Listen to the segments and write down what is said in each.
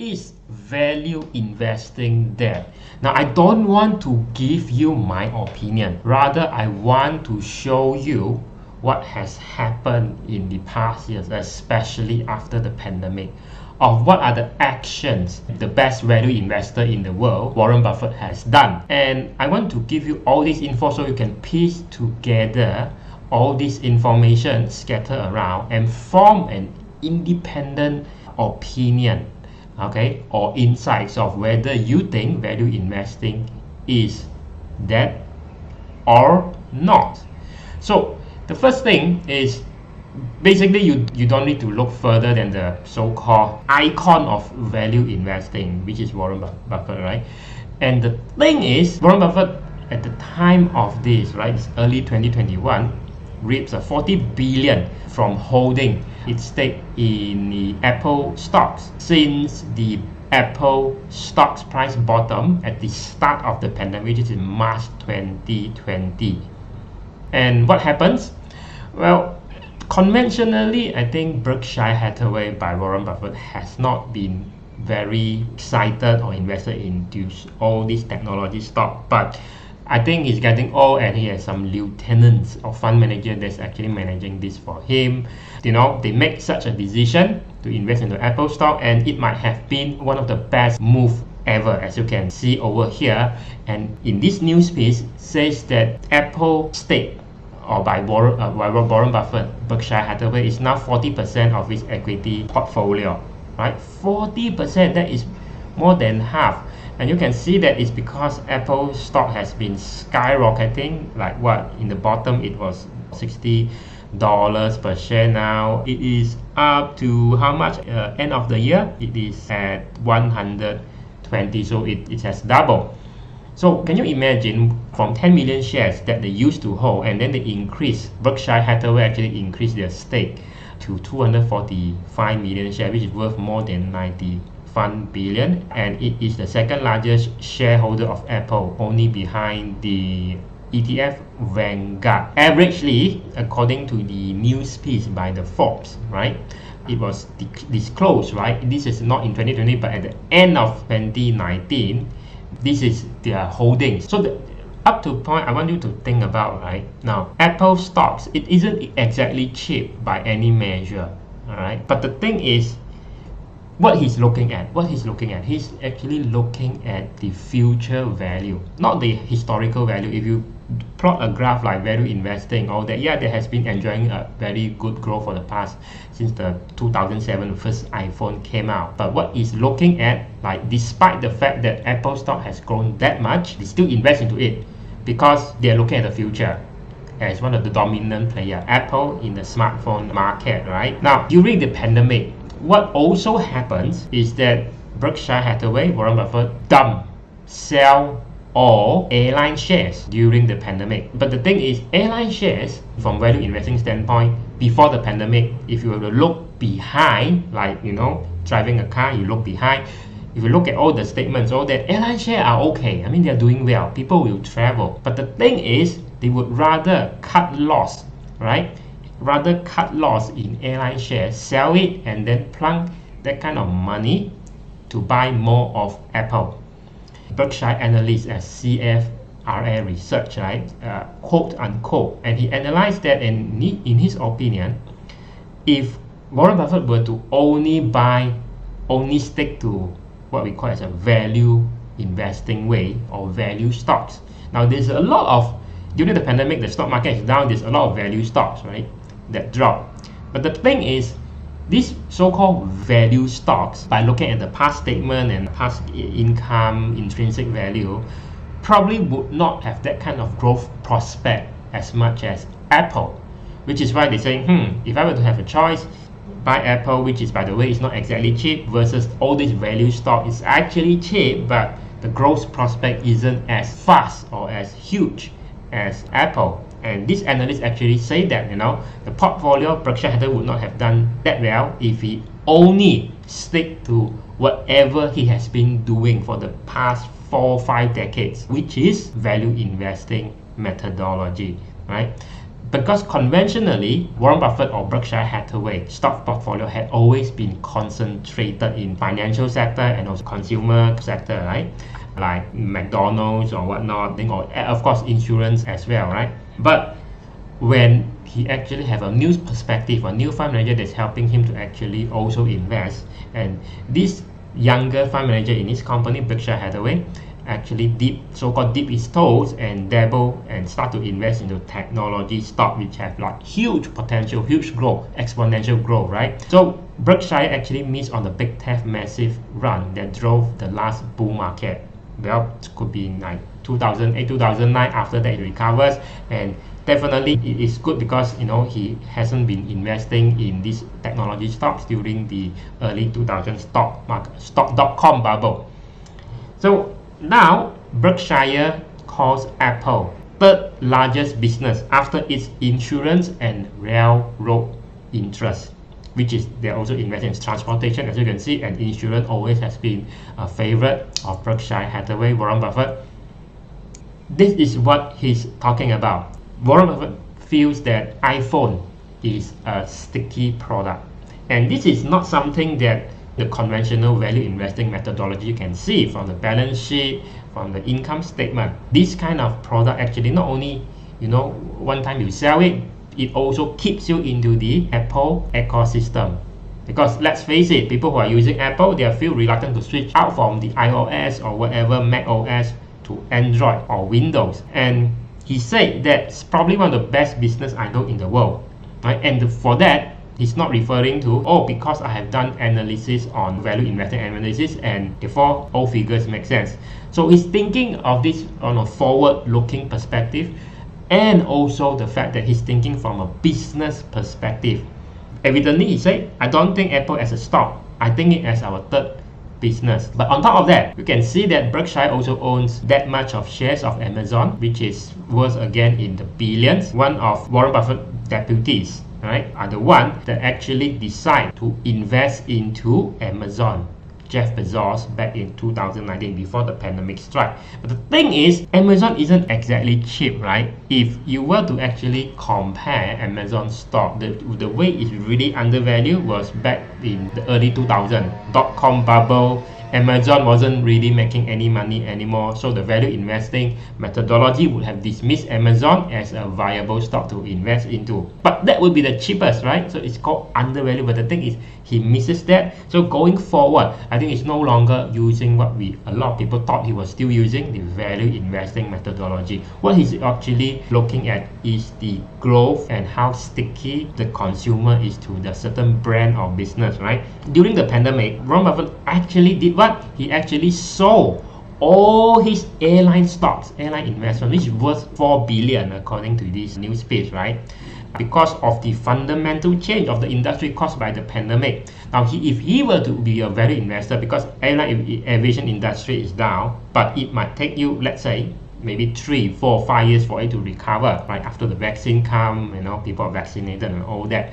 is value investing there? Now, I don't want to give you my opinion. Rather, I want to show you what has happened in the past years, especially after the pandemic, of what are the actions the best value investor in the world, Warren Buffett, has done. And I want to give you all this info so you can piece together all this information scattered around and form an independent opinion, okay, or insights of whether you think value investing is that or not. So the first thing is, basically you don't need to look further than the so-called icon of value investing, which is Warren Buffett, right? And the thing is, Warren Buffett at the time of this, right, it's early 2021, reaps a $40 billion from holding its stake in the Apple stocks since the Apple stocks price bottom at the start of the pandemic, which is in March 2020. And what happens? Well, conventionally, I think Berkshire Hathaway by Warren Buffett has not been very excited or invested in all these technology stock, but I think he's getting old and he has some lieutenants or fund manager that's actually managing this for him. You know, they make such a decision to invest into Apple stock, and it might have been one of the best move ever, as you can see over here. And in this news piece says that Apple stake, or by Warren Buffett, Berkshire Hathaway, is now 40% of his equity portfolio, right? 40%, that is more than half. And you can see that it's because Apple stock has been skyrocketing. Like what, in the bottom it was $60 per share. Now it is up to how much end of the year? It is at 120, so it has doubled. So can you imagine, from 10 million shares that they used to hold, and then they increase, Berkshire Hathaway actually increased their stake to 245 million shares, which is worth more than 91 billion, and it is the second largest shareholder of Apple, only behind the ETF Vanguard. Averagely, according to the news piece by the Forbes, right, it was disclosed, right, this is not in 2020 but at the end of 2019, this is their holdings. So up to a point I want you to think about, right, now Apple stocks, it isn't exactly cheap by any measure, all right, but the thing is, what he's looking at, he's actually looking at the future value, not the historical value. If you plot a graph like value investing, all that, yeah, there has been enjoying a very good growth for the past, since the 2007 first iPhone came out. But what he's looking at, like, despite the fact that Apple stock has grown that much, they still invest into it because they're looking at the future as one of the dominant player, Apple, in the smartphone market, right? Now, during the pandemic, what also happens is that Berkshire Hathaway, Warren Buffett, sell all airline shares during the pandemic. But the thing is, airline shares, from value investing standpoint, before the pandemic, if you were to look behind, like, you know, driving a car, you look behind, if you look at all the statements, all that, airline shares are okay. I mean, they're doing well. People will travel. But the thing is, they would rather cut loss, right? Rather cut loss in airline shares, sell it, and then plunk that kind of money to buy more of Apple. Berkshire analyst at CFRA Research, right, quote unquote, and he analyzed that, and in his opinion, if Warren Buffett were to only stick to what we call as a value investing way, or value stocks. Now there's a lot of, during the pandemic, the stock market is down, there's a lot of value stocks, right, that drop. But the thing is, these so-called value stocks, by looking at the past statement and past income, intrinsic value, probably would not have that kind of growth prospect as much as Apple, which is why they say, if I were to have a choice, buy Apple, which is, by the way, is not exactly cheap, versus all these value stock is actually cheap, but the growth prospect isn't as fast or as huge as Apple. And this analyst actually say that, you know, the portfolio, Berkshire Hathaway, would not have done that well if he only stick to whatever he has been doing for the past 4 or 5 decades, which is value investing methodology, right? Because conventionally, Warren Buffett or Berkshire Hathaway stock portfolio had always been concentrated in financial sector and also consumer sector, right? Like McDonald's or whatnot, or of course insurance as well, right? But when he actually have a new perspective, a new fund manager that's helping him to actually also invest, and this younger fund manager in his company, Berkshire Hathaway, actually so-called dip his toes and dabble and start to invest into technology stock which have like huge potential, huge growth, exponential growth, right? So Berkshire actually missed on the big tech massive run that drove the last bull market. Well, it could be in like 2008, 2009. After that it recovers, and definitely it is good because he hasn't been investing in these technology stocks during the early 2000 stock.com bubble. So now Berkshire calls Apple third largest business after its insurance and railroad interest, which is they're also investing in transportation, as you can see, and insurance always has been a favorite of Berkshire Hathaway, Warren Buffett. This is what he's talking about. Warren Buffett feels that iPhone is a sticky product, and this is not something that the conventional value investing methodology can see from the balance sheet, from the income statement. This kind of product actually not only one time you sell it, it also keeps you into the Apple ecosystem. Because let's face it, people who are using Apple, they feel reluctant to switch out from the iOS or whatever Mac OS to Android or Windows. And he said that's probably one of the best business I know in the world, right? And for that, he's not referring to, because I have done analysis on value investing analysis and therefore all figures make sense. So he's thinking of this on a forward-looking perspective, and also the fact that he's thinking from a business perspective. Evidently, he said, I don't think Apple as a stock, I think it as our third business. But on top of that, you can see that Berkshire also owns that much of shares of Amazon, which is worth again in the billions. One of Warren Buffett's deputies, right, are the one that actually decide to invest into Amazon, Jeff Bezos, back in 2019 before the pandemic struck. But the thing is, Amazon isn't exactly cheap, right? If you were to actually compare Amazon stock, the way it's really undervalued was back in the early 2000s, dot-com bubble. Amazon wasn't really making any money anymore, so the value investing methodology would have dismissed Amazon as a viable stock to invest into. But that would be the cheapest, right? So it's called undervalued, but the thing is, he misses that. So going forward, I think it's no longer using what a lot of people thought he was still using, the value investing methodology. What he's actually looking at is the growth and how sticky the consumer is to the certain brand or business, right? During the pandemic, Warren Buffett actually did what? He actually sold all his airline stocks, airline investment, which is worth $4 billion according to this news page, right? Because of the fundamental change of the industry caused by the pandemic. Now, if he were to be a value investor, because aviation industry is down, but it might take you, let's say, maybe 3, 4, 5 years for it to recover, right? After the vaccine come, people are vaccinated and all that.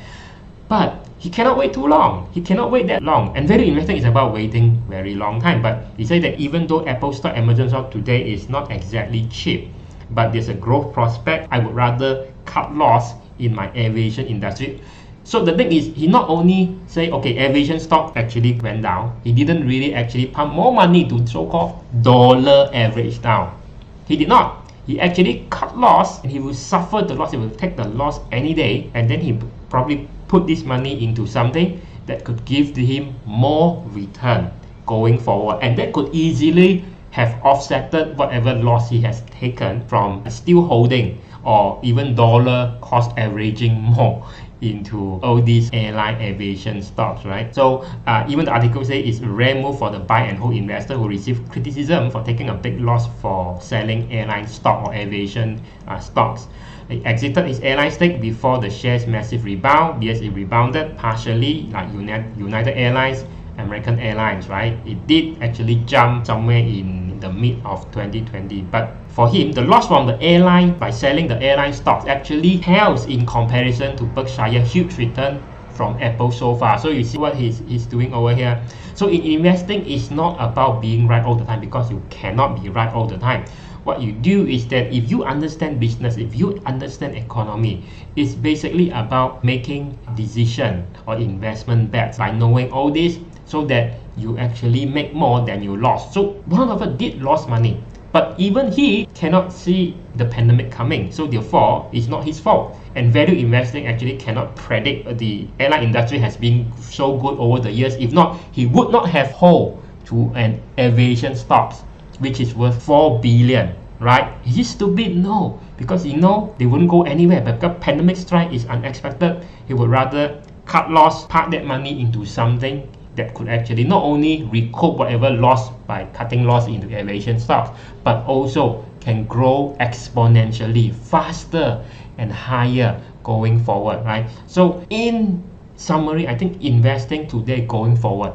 But he cannot wait too long. He cannot wait that long. And value investing is about waiting very long time. But he said that even though Apple stock, Amazon stock today is not exactly cheap, but there's a growth prospect, I would rather cut loss in my aviation industry. So the thing is, he not only say, okay, aviation stock actually went down, he didn't really actually pump more money to so-called dollar average down. He did not. He actually cut loss, and he will suffer the loss. He will take the loss any day, and then he probably put this money into something that could give him more return going forward, and that could easily have offsetted whatever loss he has taken from still holding or even dollar cost averaging more into all these airline aviation stocks, right? So even the article says it's a rare move for the buy and hold investor who received criticism for taking a big loss for selling airline stock or aviation stocks. It exited its airline stake before the shares massive rebound. Yes, it rebounded partially, like United Airlines, American Airlines, right? It did actually jump somewhere in the mid of 2020, but for him, the loss from the airline by selling the airline stocks actually pales in comparison to Berkshire huge return from Apple so far. So you see what he's doing over here. So in investing, it's not about being right all the time, because you cannot be right all the time. what you do is that if you understand business, if you understand economy, it's basically about making decision or investment bets by knowing all this, so that you actually make more than you lost. So Warren Buffett did lose money, but even he cannot see the pandemic coming, so therefore it's not his fault. And value investing actually cannot predict. The airline industry has been so good over the years. If not, he would not have hold to an aviation stocks which is worth 4 billion, right? Is he stupid? No, because he know they wouldn't go anywhere. But because pandemic strike is unexpected, he would rather cut loss, park that money into something that could actually not only recoup whatever loss by cutting loss into aviation stocks, but also can grow exponentially faster and higher going forward, right? So in summary, I think investing today going forward,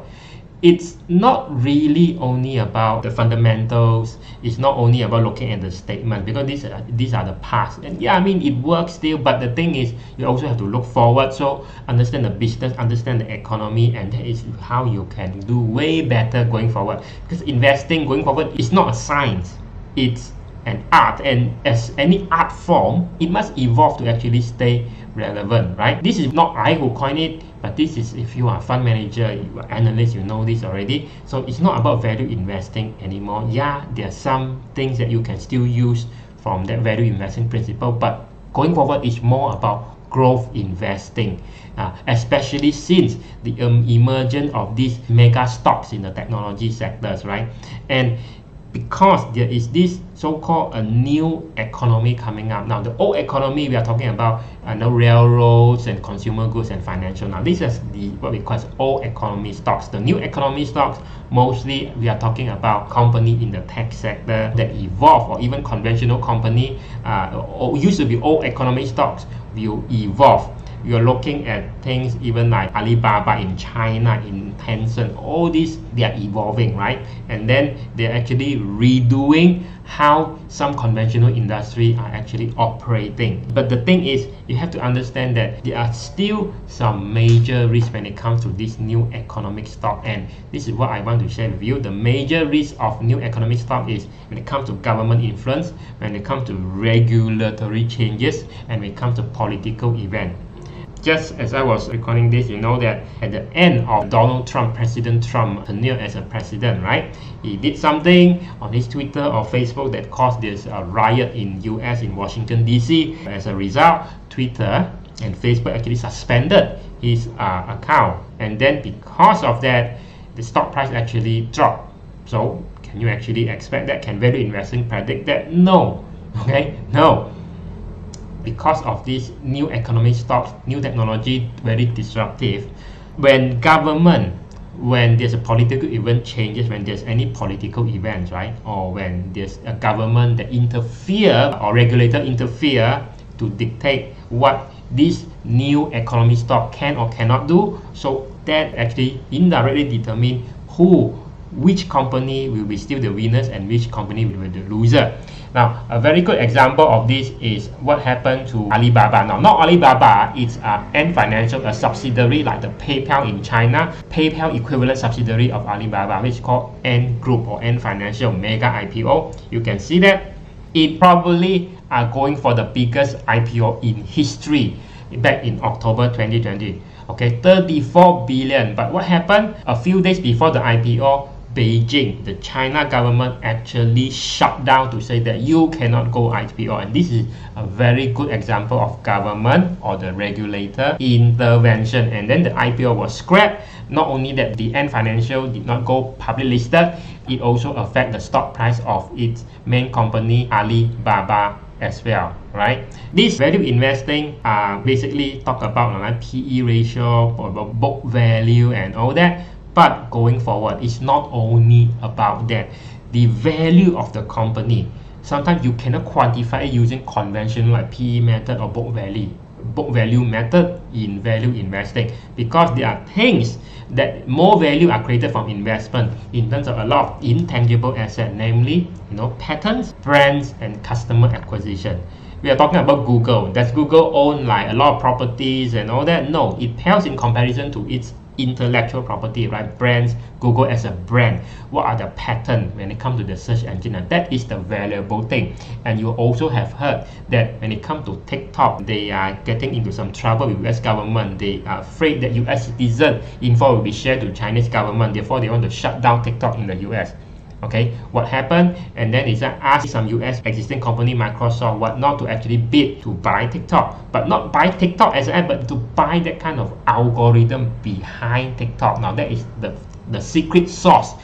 it's not really only about the fundamentals. It's not only about looking at the statement, because these are the past. And yeah, I mean, it works still, but the thing is, you also have to look forward. So understand the business, understand the economy, and that is how you can do way better going forward. Because investing going forward is not a science, it's an art, and as any art form, it must evolve to actually stay relevant, right? This is not I who coined it, but this is, if you are a fund manager, you are analyst, you know this already. So it's not about value investing anymore. Yeah, there are some things that you can still use from that value investing principle, but going forward it's more about growth investing, especially since the emergence of these mega stocks in the technology sectors, right? And because there is this so-called a new economy coming up. Now, the old economy, we are talking about railroads and consumer goods and financial. Now, this is the what we call old economy stocks. The new economy stocks, mostly we are talking about company in the tech sector that evolve, or even conventional company, or used to be old economy stocks, will evolve. You're looking at things even like Alibaba in China, in Tencent, all these, they are evolving, right? And then they're actually redoing how some conventional industry are actually operating. But the thing is, you have to understand that there are still some major risks when it comes to this new economic stock, and this is what I want to share with you. The major risk of new economic stock is when it comes to government influence, when it comes to regulatory changes, and when it comes to political events. Just as I was recording this, you know that at the end of President Trump tenure as a president, right? He did something on his Twitter or Facebook that caused this riot in US, in Washington DC. As a result, Twitter and Facebook actually suspended his account. And then because of that, the stock price actually dropped. So can you actually expect that? Can value investing predict that? No. Okay? No. Because of this new economic stocks, new technology, very disruptive. When there's a political event changes, when there's any political events, right? Or when there's a government that interfere or regulator interfere to dictate what this new economic stock can or cannot do, so that actually indirectly determine which company will be still the winners and which company will be the loser. Now, a very good example of this is what happened to Alibaba. Now, not Alibaba, it's Ant Financial, a subsidiary like the PayPal in China, PayPal equivalent subsidiary of Alibaba, which is called Ant Group or Ant Financial mega IPO. You can see that it probably are going for the biggest IPO in history back in October 2020. Okay, 34 billion. But what happened? A few days before the IPO, Beijing, the China government actually shut down to say that you cannot go IPO, and this is a very good example of government or the regulator intervention. And then the IPO was scrapped. Not only that, the Ant Financial did not go public listed, it also affect the stock price of its main company Alibaba as well, right? This value investing basically talk about like PE ratio or book value and all that. But going forward, it's not only about that. The value of the company, sometimes you cannot quantify it using conventional like PE method or book value method in value investing, because there are things that more value are created from investment in terms of a lot of intangible assets, namely, patents, brands, and customer acquisition. We are talking about Google. Does Google own like a lot of properties and all that? No, it pales in comparison to its intellectual property, right? Brands, Google as a brand. What are the patents when it comes to the search engine? And that is the valuable thing. And you also have heard that when it comes to TikTok, they are getting into some trouble with US government. They are afraid that US citizen info will be shared to Chinese government. Therefore, they want to shut down TikTok in the US. Okay, what happened? And then is that ask some US existing company, Microsoft, whatnot, to actually bid to buy TikTok, but not buy TikTok as an app, but to buy that kind of algorithm behind TikTok. Now that is the secret sauce,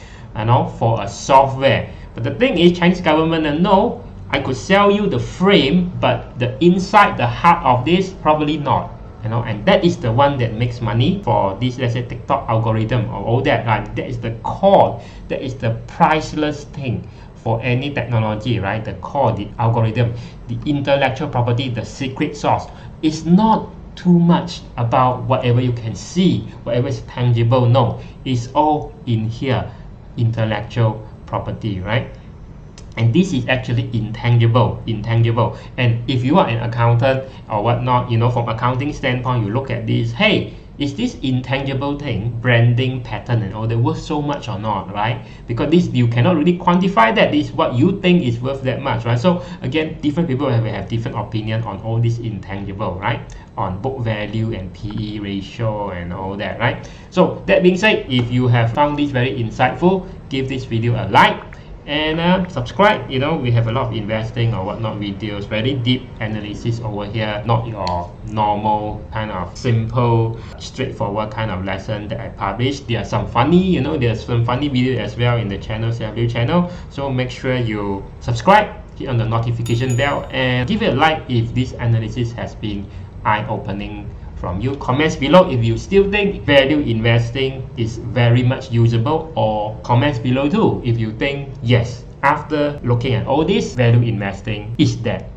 for a software. But the thing is, Chinese government no, I could sell you the frame, but the inside, the heart of this, probably not. And that is the one that makes money for this, let's say, TikTok algorithm or all that, right? That is the core, that is the priceless thing for any technology, right? The core, the algorithm, the intellectual property, the secret sauce. It's not too much about whatever you can see, whatever is tangible. No, it's all in here, intellectual property, right? And this is actually intangible. And if you are an accountant or whatnot, from accounting standpoint, you look at this, hey, is this intangible thing, branding, pattern and all that, worth so much or not, right? Because this, you cannot really quantify that. This is what you think is worth that much, right? So again, different people have different opinion on all this intangible, right? On book value and PE ratio and all that, right? So that being said, if you have found this very insightful, give this video a like and subscribe. We have a lot of investing or whatnot videos, very deep analysis over here, not your normal kind of simple straightforward kind of lesson that I publish. There are some funny, there's some funny videos as well in the channel, Lieu channel. So make sure you subscribe, hit on the notification bell, and give it a like if this analysis has been eye-opening from you. Comments below if you still think value investing is very much usable, or comments below too if you think yes, after looking at all this, value investing is dead.